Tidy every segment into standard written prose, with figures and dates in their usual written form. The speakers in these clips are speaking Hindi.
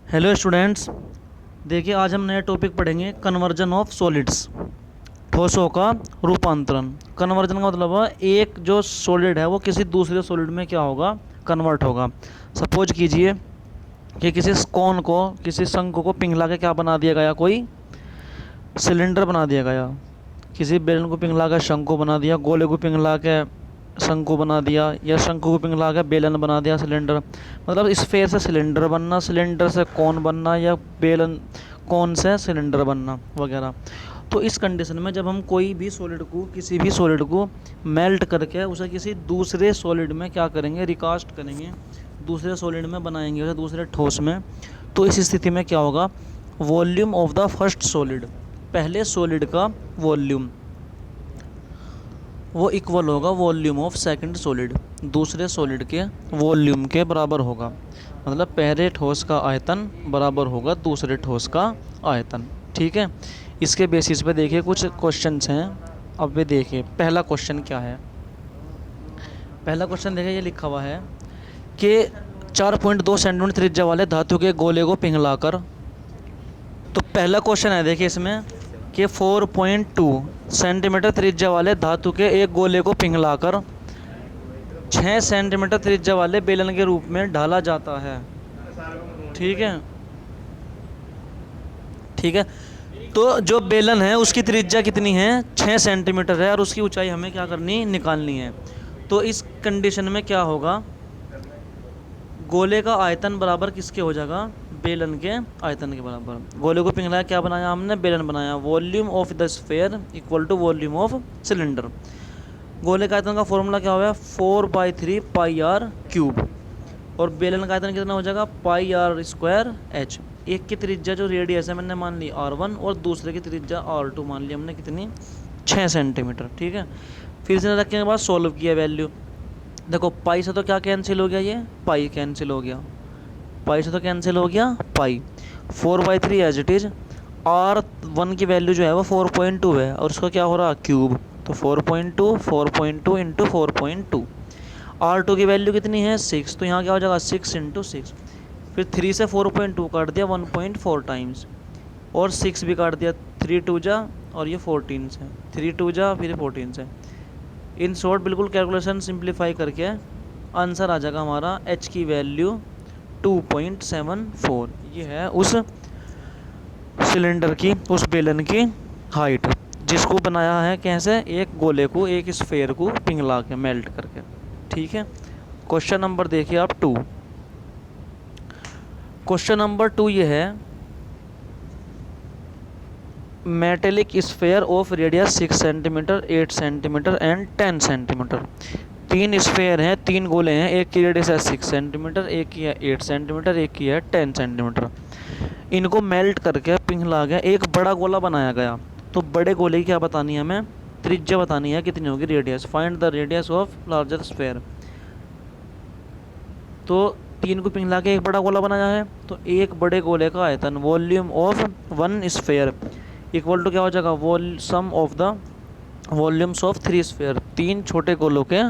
Hello students. देखिए आज हम नया टॉपिक पढ़ेंगे कन्वर्जन ऑफ सॉलिड्स, ठोसों का रूपांतरण। कन्वर्जन का मतलब है एक जो सॉलिड है वो किसी दूसरे सॉलिड में क्या होगा, कन्वर्ट होगा। सपोज कीजिए कि किसी कोन को, किसी शंकु को पिघला के क्या बना दिया गया, कोई सिलेंडर बना दिया गया। किसी बेलन को पिघला के शंकु बना दिया, गोले को पिघला के शंकु बना दिया, या शंकु को पिघला के बेलन बना दिया, सिलेंडर। मतलब स्फेयर से सिलेंडर बनना, सिलेंडर से कोन बनना, या बेलन कोन से सिलेंडर बनना वगैरह। तो इस कंडीशन में जब हम कोई भी सॉलिड को, किसी भी सॉलिड को मेल्ट करके उसे किसी दूसरे सॉलिड में क्या करेंगे, रिकास्ट करेंगे, दूसरे सॉलिड में बनाएंगे उसे, दूसरे ठोस में। तो इस स्थिति में क्या होगा, volume of the first solid, पहले सॉलिड का वॉल्यूम वो इक्वल होगा वॉल्यूम ऑफ सेकंड सॉलिड, दूसरे सॉलिड के वॉल्यूम के बराबर होगा। मतलब पहले ठोस का आयतन बराबर होगा दूसरे ठोस का आयतन। ठीक है, इसके बेसिस पे देखिए कुछ क्वेश्चंस हैं। अब वे देखिए पहला क्वेश्चन क्या है। पहला क्वेश्चन देखिए, ये लिखा हुआ है कि 4.2 सेंटीमीटर त्रिज्या वाले धातु के गोले को पिघलाकर। तो पहला क्वेश्चन है देखिए इसमें कि 4.2 सेंटीमीटर त्रिज्या वाले धातु के एक गोले को पिघलाकर 6 सेंटीमीटर त्रिज्या वाले बेलन के रूप में ढाला जाता है। ठीक है, ठीक है। तो जो बेलन है उसकी त्रिज्या कितनी है, 6 सेंटीमीटर है, और उसकी ऊंचाई हमें क्या करनी, निकालनी है। तो इस कंडीशन में क्या होगा, गोले का आयतन बराबर किसके हो जाएगा, बेलन के आयतन के बराबर। गोले को पिघलाया, क्या बनाया हमने, बेलन बनाया। Volume of the sphere equal to volume of cylinder. गोले का आयतन का फॉर्मूला क्या होगा, 4/3 पाई आर क्यूब। और बेलन का आयतन कितना हो जाएगा, पाई आर स्क्वायर एच। एक की त्रिज्या जो रेडियस है मैंने मान ली R1, और दूसरे की त्रिज्या R2 मान ली हमने कितनी, 6 सेंटीमीटर। ठीक है, फिर से रखने के बाद सॉल्व किया वैल्यू। देखो पाई से तो क्या कैंसिल हो गया, ये पाई कैंसिल हो गया, पाई से तो कैंसिल हो गया पाई। 4/3 एज इट इज़। R1 की वैल्यू जो है वो 4.2 है, और उसका क्या हो रहा, क्यूब। तो 4.2 इंटू 4.2। R2 की वैल्यू कितनी है, 6, तो यहाँ क्या हो जाएगा, 6 इंटू 6। फिर 3 से 4.2 काट दिया 1.4 टाइम्स, और 6 भी काट दिया, 3 2 जा, और ये 14 से, 3 2 जा, फिर 14 से। इन शॉर्ट बिल्कुल कैलकुलेशन सिंप्लीफाई करके आंसर आ जाएगा हमारा, h की वैल्यू 2.74। ये है उस सिलेंडर की, उस बेलन की हाइट, जिसको बनाया है कैसे, एक गोले को, एक स्फेयर को पिघला के, मेल्ट करके। ठीक है, क्वेश्चन नंबर देखिए आप 2। क्वेश्चन नंबर 2 ये है, metallic sphere of radius 6 centimetre, 8 centimetre and 10 centimetre. 3 sphere हैं, 3 गोले हैं, एक की रेडियस है 6 सेंटीमीटर, एक की है 8 सेंटीमीटर, एक की है 10 सेंटीमीटर। इनको मेल्ट करके पिघला गया, एक बड़ा गोला बनाया गया। तो बड़े गोले की क्या बतानी है हमें, त्रिज्या बतानी है कितनी होगी, radius. Find the radius of larger sphere. तो 3 को पिघला के एक बड़ा गोला बनाया है, तो एक बड़े गोले का आयतन, volume of 1 sphere equal to क्या हो जाएगा, sum of the volumes of 3 sphere. 3 छोटे गोलों के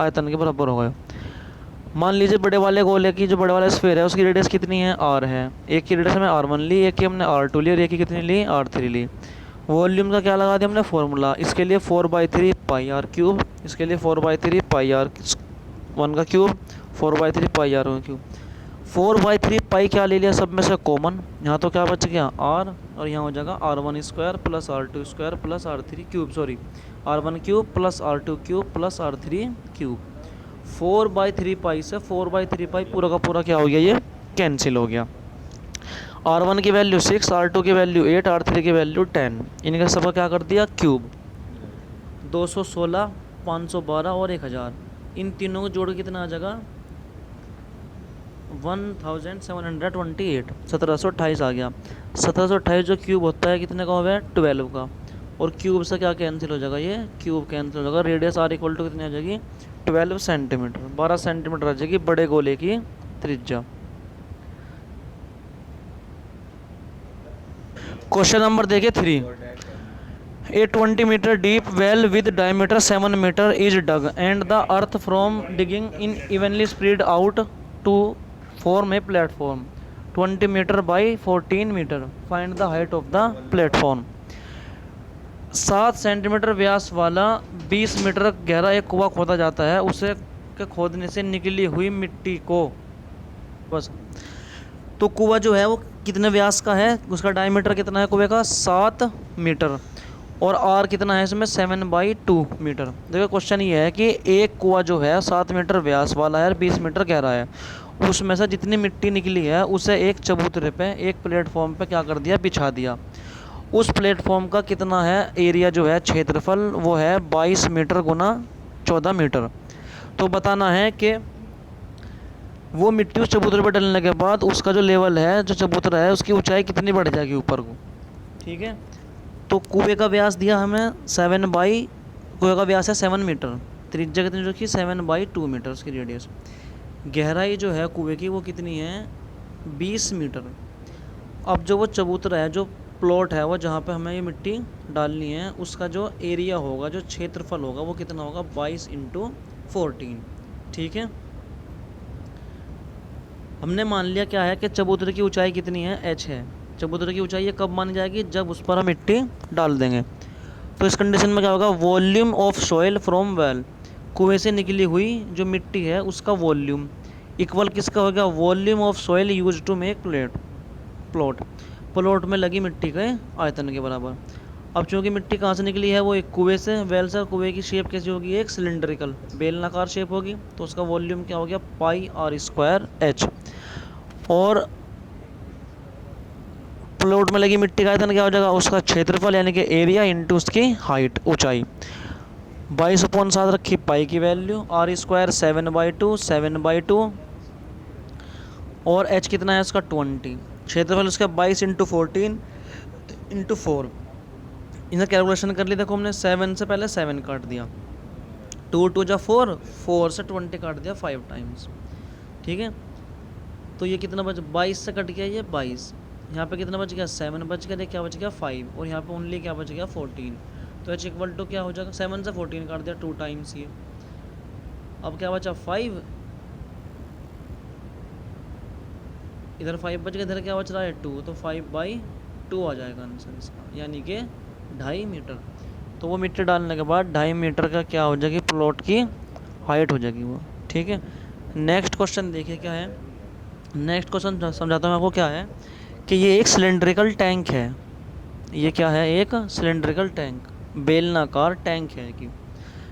आयतन के बराबर हो गए। मान लीजिए बड़े वाले गोले की, जो बड़े वाला स्फेयर है उसकी रेडियस कितनी है, R है। एक की रेडियस हमें R1 ली, एक की हमने R2 ली, और एक की कितनी ली, R3 ली। वॉल्यूम का क्या लगा दिया हमने फॉर्मूला, इसके लिए 4/3 पाई आर क्यूब, इसके लिए 4/3 पाई आर 1 का क्यूब, 4/3 पाई आर 1 क्यूब। 4/3 पाई क्या ले लिया सब में से कॉमन, यहाँ तो क्या बच गया R, और यहाँ हो जाएगा R1 square plus R2 square plus R3 cube, sorry R1 cube plus R2 cube plus R3 cube. 4/3 पाई से 4/3 पाई पूरा का पूरा क्या हो गया, ये कैंसिल हो गया। R1 की वैल्यू 6, R2 की वैल्यू 8, R3 की वैल्यू 10। इनका सबका क्या कर दिया, क्यूब। 216, 512 और 1000, इन तीनों को जोड़ के कितना आ जाएगा, 1728, 1728 आ गया। 1728 जो क्यूब होता है कितने का हो गया, 12 का। और क्यूब से क्या कैंसिल हो जाएगा, ये क्यूब कैंसिल हो जाएगा। रेडियस R इक्वल टू कितनी आ जाएगी, 12 सेंटीमीटर, 12 सेंटीमीटर आ जाएगी बड़े गोले की त्रिज्या। क्वेश्चन नंबर देखिए 3। A 20 meter deep well with diameter 7 meter is dug and the earth from digging in evenly spread out to form a platform. 20 metre by 14 metre. Find the height of the platform. 7 centimetre व्यास वाला 20 मीटर गहरा एक कुआं खोदा जाता है। उसे के खोदने से निकली हुई मिट्टी को, बस, तो कुआं जो है वो कितने व्यास का है, उसका डायमीटर कितना है कुएं का, 7 मीटर, और आर कितना है इसमें, 7/2 मीटर। देखो क्वेश्चन ये है कि एक कुआं जो है 7 मीटर व्यास वाला है और 20 मीटर गहरा है, उसमें से जितनी मिट्टी निकली है उसे एक चबूतरे पे, एक प्लेटफॉर्म पे क्या कर दिया, बिछा दिया। उस प्लेटफॉर्म का कितना है एरिया जो है, क्षेत्रफल, वो है 22 मीटर गुना 14 मीटर। तो बताना है कि वो मिट्टी उस चबूतरे पर डलने के बाद उसका जो लेवल है, जो चबूतरा है, उसकी ऊंचाई कितनी बढ़ जाएगी ऊपर को। ठीक है, तो कुएं का व्यास दिया हमें कुएं का व्यास है 7 मीटर, त्रिज्या कितनी रखी, 7/2 मीटर उसकी रेडियस। गहराई जो है कुएं की वो कितनी है, 20 मीटर। अब जो वो चबूतरा है, जो प्लॉट है, वो जहाँ पे हमें ये मिट्टी डालनी है, उसका जो एरिया होगा, जो क्षेत्रफल होगा, वो कितना होगा, 22 × 14। ठीक है, हमने मान लिया क्या है कि चबूतरे की ऊंचाई कितनी है, h है। चबूतरे की ऊंचाई ये कब मानी जाएगी, जब उस पर हम मिट्टी डाल देंगे। तो इस कंडीशन में क्या होगा, volume of soil from well, कुएं से निकली हुई जो मिट्टी है उसका वॉल्यूम इक्वल किसका होगा, volume of soil use to make plot में लगी मिट्टी के आयतन के बराबर। अब चूंकि मिट्टी कहाँ से निकली है, वो एक कुएं से, वेल से। कुएं की शेप कैसी होगी, एक सिलेंड्रिकल बेलनाकार शेप होगी, तो उसका वॉल्यूम क्या हो गया, πr²h। और प्लॉट में लगी मिट्टी का आयतन क्या हो जाएगा, उसका क्षेत्रफल यानी कि एरिया इंटू उसकी हाइट, ऊंचाई। 22/7 रखी पाई की वैल्यू, r² 7/2 और h कितना है उसका 20। क्षेत्रफल उसका 22 × 14 × 4। इन्हें कैलकुलेशन कर ली, देखो हमने 7 से पहले 7 काट दिया, 2 × 2 = 4, 4 से 20 काट दिया 5 टाइम्स। ठीक है, तो ये कितना बच, 22 से कट गया ये 22, यहाँ पे कितना बच गया, 7 बच गया, क्या बच गया 5, और यहाँ पे ओनली क्या बच गया 14। तो h = क्या हो जाएगा, 7 से 14 काट दिया 2 टाइम्स ये। अब क्या बचा 5, इधर 5 बच गया, इधर क्या बच रहा है 2, तो 5/2 आ जाएगा आंसर इसका, यानी कि 2.5 मीटर। तो वो मिट्टी डालने के बाद 2.5 मीटर का क्या हो जाएगी, प्लॉट की हाइट हो जाएगी वो। ठीक है, नेक्स्ट क्वेश्चन देखिए क्या है। नेक्स्ट क्वेश्चन समझाता हूँ आपको क्या है, कि ये एक सिलेंड्रिकल टैंक है। ये क्या है, एक सिलेंड्रिकल टैंक, बेलनाकार टैंक है कि,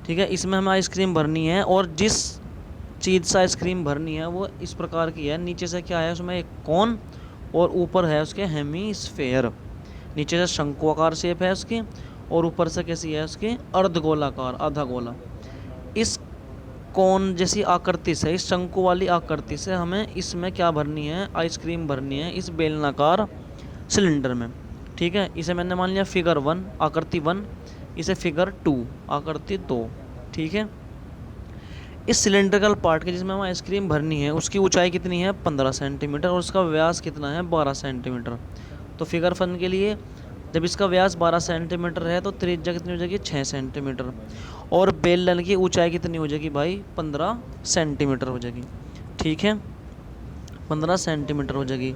ठीक है, इसमें हमें आइसक्रीम भरनी है, और जिस चीज़ से आइसक्रीम भरनी है वो इस प्रकार की है। नीचे से क्या है, उसमें एक कोन, और ऊपर है उसके हेमीस्फेयर। नीचे से शंकुआकार शेप है उसकी, और ऊपर से कैसी है उसकी, अर्धगोलाकार, आधा गोला। इस कोन जैसी आकृति से, इस शंकु वाली आकृति से हमें इसमें क्या भरनी है, आइसक्रीम भरनी है, इस बेलनाकार सिलेंडर में। ठीक है, इसे मैंने मान लिया फिगर 1, आकृति 1, इसे फिगर 2, आकृति 2। ठीक है, इस सिलेंड्रिकल पार्ट के जिसमें हमें आइसक्रीम भरनी है, उसकी ऊंचाई कितनी है, 15 सेंटीमीटर, और उसका व्यास कितना है, 12 सेंटीमीटर। तो फिगर 1 के लिए जब इसका व्यास 12 सेंटीमीटर है, तो त्रिज्या कितनी हो जाएगी, 6 सेंटीमीटर, और बेलन की ऊंचाई कितनी हो जाएगी भाई, 15 सेंटीमीटर हो जाएगी। ठीक है, 15 सेंटीमीटर हो जाएगी।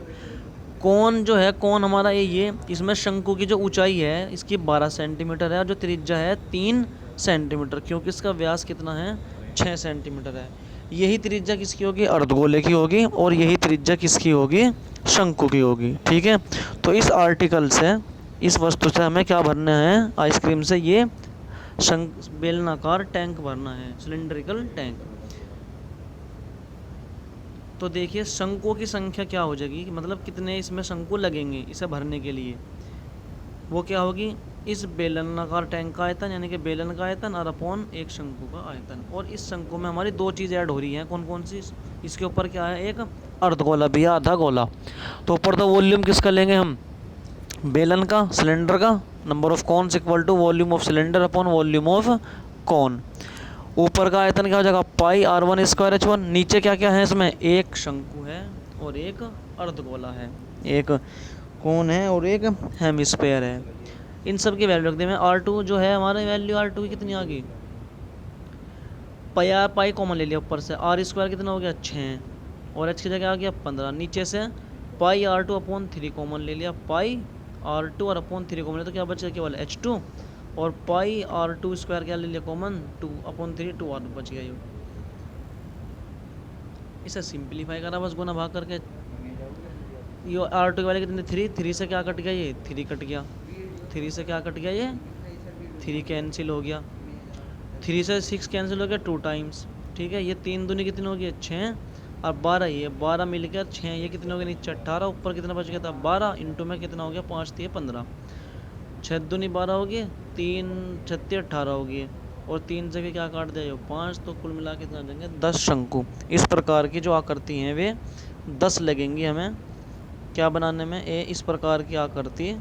कोन जो है, कोन हमारा ये इसमें शंकु की जो ऊंचाई है इसकी 12 सेंटीमीटर है, और जो त्रिज्या है 3 सेंटीमीटर, क्योंकि इसका व्यास कितना है, 6 सेंटीमीटर है। यही त्रिज्या किसकी होगी, अर्धगोले की होगी, और यही त्रिज्या किसकी होगी, शंकु की होगी। ठीक है, तो इस आर्टिकल से, इस वस्तु से हमें क्या भरना है, आइसक्रीम से ये बेलनाकार टैंक भरना है, सिलेंड्रिकल टैंक। तो देखिए शंकुओं की संख्या क्या हो जाएगी, मतलब कितने इसमें शंकु लगेंगे इसे भरने के लिए, वो क्या होगी, इस बेलनाकार टैंक का आयतन, यानी कि बेलन का आयतन, और अपॉन एक शंकु का आयतन। और इस शंकु में हमारी 2 चीज़ ऐड हो रही हैं, कौन कौन सी, इसके ऊपर क्या है, एक अर्धगोला भी है, आधा गोला। तो ऊपर तो वॉल्यूम किसका लेंगे हम, बेलन का, सिलेंडर का, number of cones equal to volume of cylinder upon volume of cone. ऊपर का आयतन क्या हो जाएगा, πr² h1। नीचे क्या क्या है इसमें, एक शंकु है और एक अर्धगोला है, एक कोन है और एक हेमिस्फेयर है। इन सब की वैल्यू रख दी मैं। R2 जो है हमारे वैल्यू, R2 की कितनी आ गई, पाई कॉमन ले लिया ऊपर से, r² कितना हो गया 6, और h की जगह आ गया 15। नीचे से पाई R2 अपॉन 3 कॉमन ले लिया, पाई R2 और अपॉन 3 कॉमन ले तो क्या बचेगा केवल H2, और पाई R2 स्क्वायर क्या ले लिया कॉमन, 2 अपॉन 3 2 R बच गया। ये इसे सिंप्लीफाई करा बस गुना भाग करके। ये R2 की वैल्यू कितनी 3, 3 से क्या कट गया, ये 3 कट गया, 3 से क्या कट गया, ये 3 कैंसिल हो गया, 3 से 6 कैंसिल हो गया 2 टाइम्स, ठीक है। ये 3 दूनी कितनी हो गई 6 और 12, ये 12 मिल गया 6, ये कितने हो गए नीचे 18, ऊपर कितना बच गया था 12, इंटू में कितना हो गया 5 3 15, 6 दूनी 12 हो गई, 3 36 18 हो गई, और 3 से भी क्या काट दिया 5, तो कुल मिला के कितना आ जाएंगे 10 शंकु। इस प्रकार की जो आकृति हैं वे 10 लगेंगी हमें क्या बनाने में, इस प्रकार की आकृति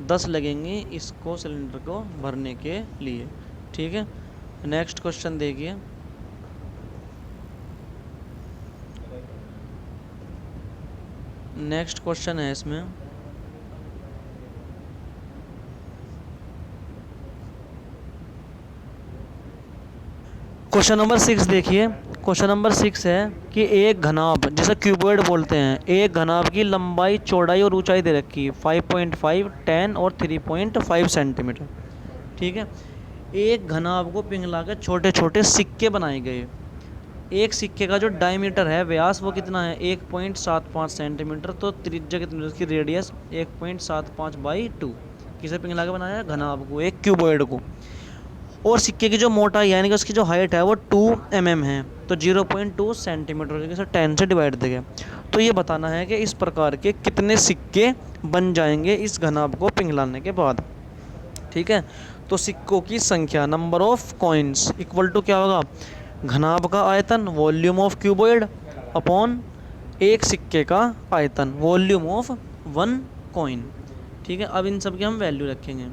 10 लगेंगी इसको सिलेंडर को भरने के लिए, ठीक है। नेक्स्ट क्वेश्चन देखिए, नेक्स्ट क्वेश्चन है इसमें क्वेश्चन नंबर 6 देखिए। क्वेश्चन नंबर 6 है कि एक घनाभ जिसे क्यूबॉइड बोलते हैं, एक घनाभ की लंबाई चौड़ाई और ऊंचाई दे रखी है 5.5 10 और 3.5 सेंटीमीटर, ठीक है। एक घनाभ को पिघला कर छोटे छोटे सिक्के बनाए गए, एक सिक्के का जो डायमीटर है व्यास वो कितना है 1.75 सेंटीमीटर, तो त्रिज्या कितनी उसकी रेडियस 1.75/2, किसे पिघला के बनाया घनाभ को, एक क्यूबॉइड को, और सिक्के की जो मोटाई यानी कि उसकी जो हाइट है वो 2 mm है, तो 0.2 सेंटीमीटर जैसे 10 से डिवाइड देंगे। तो ये बताना है कि इस प्रकार के कितने सिक्के बन जाएंगे इस घनाभ को पिघलाने के बाद, ठीक है। तो सिक्कों की संख्या number of coins equal to क्या होगा, घनाभ का आयतन वॉल्यूम ऑफ क्यूबॉइड अपॉन एक सिक्के का आयतन वॉल्यूम ऑफ 1 कॉइन, ठीक है। अब इन सब की हम वैल्यू रखेंगे।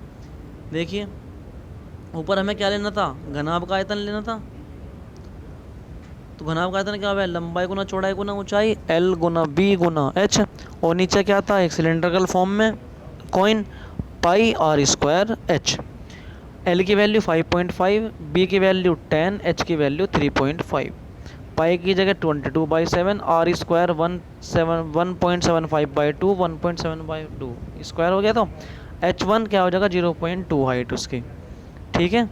देखिए ऊपर हमें क्या लेना था, घनाभ का आयतन लेना था, तो घनाभ का आयतन क्या है, लंबाई गुना चौड़ाई गुना ऊंचाई, L गुना B गुना H, और नीचे क्या था एक सिलेंड्रिकल फॉर्म में कॉइन पाई R² H। L की वैल्यू 5.5, B की वैल्यू 10, H की वैल्यू 3.5, पाई की जगह 22/7, R² 1.75/2, 1.7/2 स्क्वायर हो गया, तो H1 क्या हो जाएगा 0.2 हाइट उसकी, ठीक है।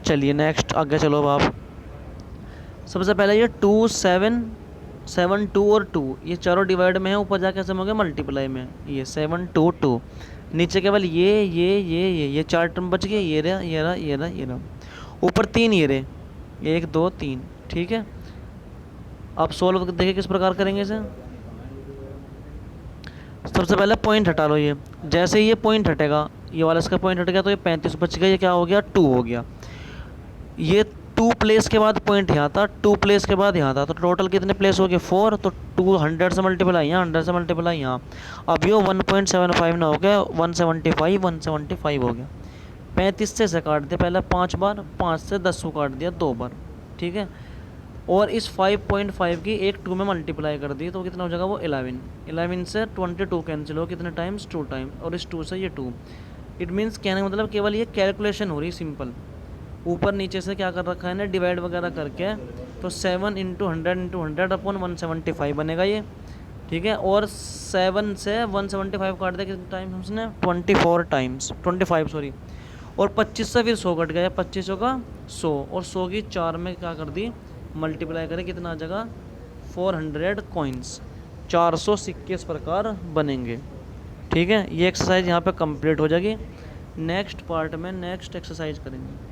चलिए नेक्स्ट आगे चलो अब आप। सबसे पहले ये 2 7 7 2 और 2 ये चारों डिवाइड में है, ऊपर जाके सम हो गया मल्टीप्लाई में, ये 7 2 2, नीचे केवल ये 4 टर्म बच गए, ये रहा ये रहा ये रहा ये रहा, ऊपर 3 ये रहे 1 2 3, ठीक है। अब सोल्व देखिए किस प्रकार करेंगे इसे। सबसे पहले पॉइंट हटा लो, ये जैसे ही ये पॉइंट हटेगा ये वाला इसका पॉइंट हट गया, तो ये 35 बच गया, ये क्या हो गया 2 हो गया, ये 2 प्लेस के बाद पॉइंट यहाँ था, 2 प्लेस के बाद यहाँ था, तो टोटल कितने प्लेस हो गए 4, तो 200 से मल्टीप्लाई यहाँ 100 से मल्टीप्लाई यहाँ, अब ये 1.75 ना हो गया 175 हो गया, 35 से काट दिया पहले 5 बार, 5 से 10 को काट दिया 2 बार, ठीक है। और इस 5.5 की एक 2 में मल्टीप्लाई कर दी तो कितना हो जाएगा वो 11 से 22 कैंसिल हो कितने टाइम्स 2 टाइम, और इस 2 से ये 2, इट मीन्स कहने का मतलब केवल ये कैलकुलेशन हो रही सिंपल, ऊपर नीचे से क्या कर रखा है ना डिवाइड वगैरह करके, तो 7 × 100 अपॉन 175 बनेगा ये, ठीक है। और 7 से 175 काट दिया कितने टाइम्स उसने 25 सॉरी, और 25 से फिर 100 कट गया, 25 का 100, और 100 की 4 में क्या कर दी मल्टीप्लाई करें कितना आ जाएगा 400 कॉइन्स, 400 सिक्के इस प्रकार बनेंगे, ठीक है। ये एक्सरसाइज यहाँ पे कंप्लीट हो जाएगी, नेक्स्ट पार्ट में नेक्स्ट एक्सरसाइज करेंगे।